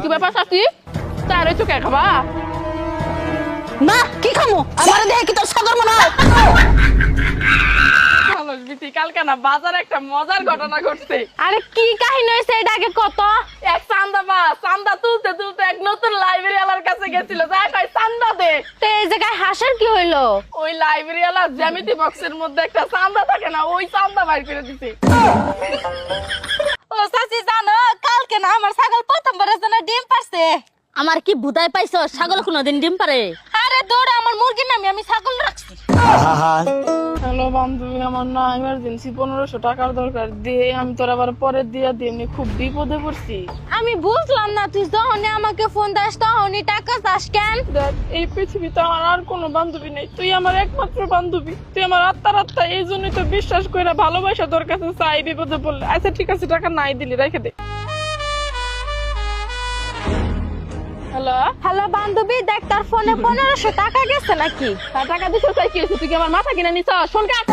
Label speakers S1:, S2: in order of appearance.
S1: কি ব্যাপার চাচি চারে চুকে খাবা
S2: না কি খামু আমার দেখে কি তোর সাগর মনে হয়
S1: কালকে না বাজারে একটা মজার ঘটনা ঘটছে।
S2: আরে কি কাহিনী হইছে এটা আগে কত
S1: এক চান্দা তুলতে তুলতে এক নতুন লাইব্রেরি ওয়ালার কাছে গেছিল, যাই কই চান্দা দে।
S2: তো এই জায়গায় হাসার কি হইলো?
S1: ওই লাইব্রেরি ওয়ালা জ্যামিতি বক্সের মধ্যে একটা চান্দা থাকে না, ওই চান্দা বাইর করে দিছে।
S2: ও চাচি জানো কালকে না আমার ছাগল প্রথমবারের জন্য ডিম পারছে।
S3: আমার কি ভুদাই পাইছো? ছাগল কোনদিন ডিম পারে?
S2: আরে দৌড় আমার মুরগির নামে আমি ছাগল রাখছি।
S1: হ্যালো বান্ধবী, আমার না ইমার্জেন্সি 1500 টাকার দরকার, দিয়ে আমি তোর আবার পরে দিয়ে দিই, এমনি খুব বিপদে পড়ছি।
S2: আমি বুঝলাম না তুই যখনই আমাকে ফোন দাস তখনই টাকা চাস কেন?
S1: দেখ এই পৃথিবীতে আমার আর কোনো বান্ধবী নেই, তুই আমার একমাত্র বান্ধবী, তুই আমার আত্মা, এই জন্যই তো বিশ্বাস করে ভালোবাসা তোর কাছে চাই বিপদে পড়লে। আচ্ছা ঠিক আছে, টাকা নাই দিলি রেখে দে। হ্যালো
S2: হ্যালো বান্ধবী, দেখ তোর ফোনে 1500 টাকা গেছে নাকি?
S1: টাকা দিতে চাই কি হয়েছে? তুই কি আমার মাথা কিনে নিছ? শোন কাট